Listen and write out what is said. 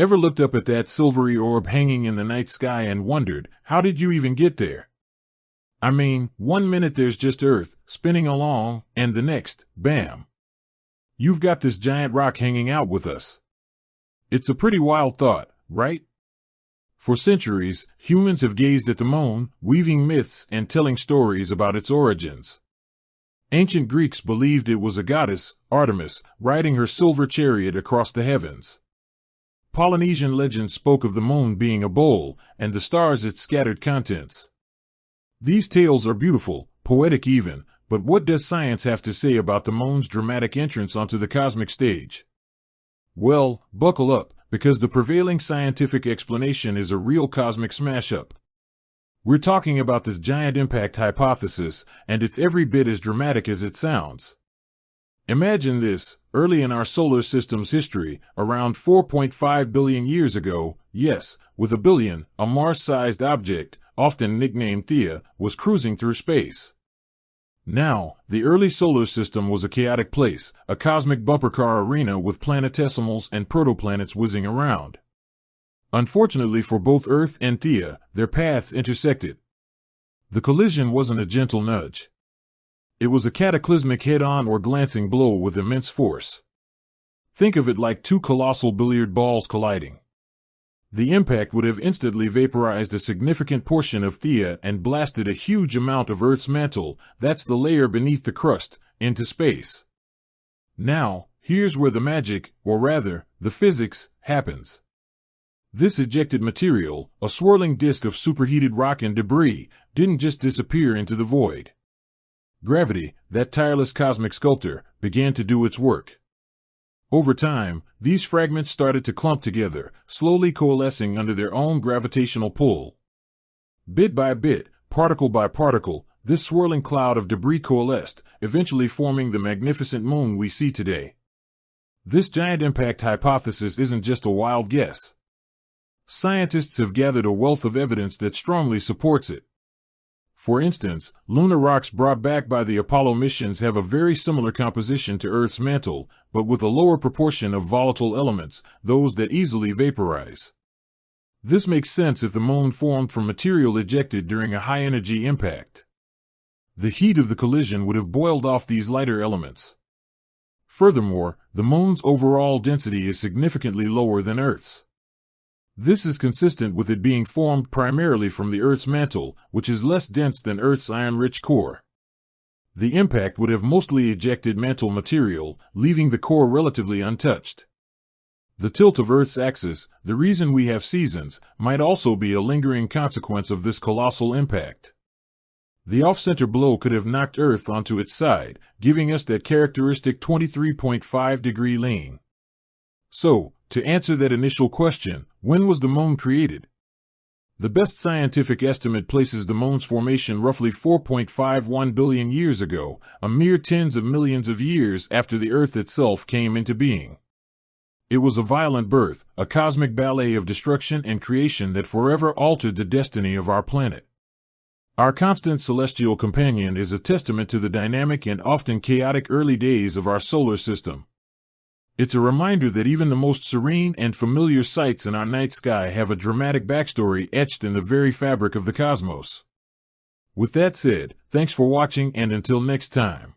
Ever looked up at that silvery orb hanging in the night sky and wondered, how did you even get there? I mean, 1 minute there's just Earth, spinning along, and the next, bam! You've got this giant rock hanging out with us. It's a pretty wild thought, right? For centuries, humans have gazed at the moon, weaving myths and telling stories about its origins. Ancient Greeks believed it was a goddess, Artemis, riding her silver chariot across the heavens. Polynesian legends spoke of the moon being a bowl, and the stars its scattered contents. These tales are beautiful, poetic even, but what does science have to say about the moon's dramatic entrance onto the cosmic stage? Well, buckle up, because the prevailing scientific explanation is a real cosmic smash-up. We're talking about this giant impact hypothesis, and it's every bit as dramatic as it sounds. Imagine this: early in our solar system's history, around 4.5 billion years ago, yes, with a billion, a Mars-sized object, often nicknamed Theia, was cruising through space. Now, the early solar system was a chaotic place, a cosmic bumper car arena with planetesimals and protoplanets whizzing around. Unfortunately for both Earth and Theia, their paths intersected. The collision wasn't a gentle nudge. It was a cataclysmic head-on or glancing blow with immense force. Think of it like two colossal billiard balls colliding. The impact would have instantly vaporized a significant portion of Theia and blasted a huge amount of Earth's mantle, that's the layer beneath the crust, into space. Now, here's where the magic, or rather, the physics, happens. This ejected material, a swirling disk of superheated rock and debris, didn't just disappear into the void. Gravity, that tireless cosmic sculptor, began to do its work. Over time, these fragments started to clump together, slowly coalescing under their own gravitational pull. Bit by bit, particle by particle, this swirling cloud of debris coalesced, eventually forming the magnificent moon we see today. This giant impact hypothesis isn't just a wild guess. Scientists have gathered a wealth of evidence that strongly supports it. For instance, lunar rocks brought back by the Apollo missions have a very similar composition to Earth's mantle, but with a lower proportion of volatile elements, those that easily vaporize. This makes sense if the moon formed from material ejected during a high-energy impact. The heat of the collision would have boiled off these lighter elements. Furthermore, the moon's overall density is significantly lower than Earth's. This is consistent with it being formed primarily from the Earth's mantle, which is less dense than Earth's iron-rich core. The impact would have mostly ejected mantle material, leaving the core relatively untouched. The tilt of Earth's axis, the reason we have seasons, might also be a lingering consequence of this colossal impact. The off-center blow could have knocked Earth onto its side, giving us that characteristic 23.5-degree lean. So, to answer that initial question, when was the moon created? The best scientific estimate places the moon's formation roughly 4.51 billion years ago, a mere tens of millions of years after the Earth itself came into being. It was a violent birth, a cosmic ballet of destruction and creation that forever altered the destiny of our planet. Our constant celestial companion is a testament to the dynamic and often chaotic early days of our solar system. It's a reminder that even the most serene and familiar sights in our night sky have a dramatic backstory etched in the very fabric of the cosmos. With that said, thanks for watching, and until next time.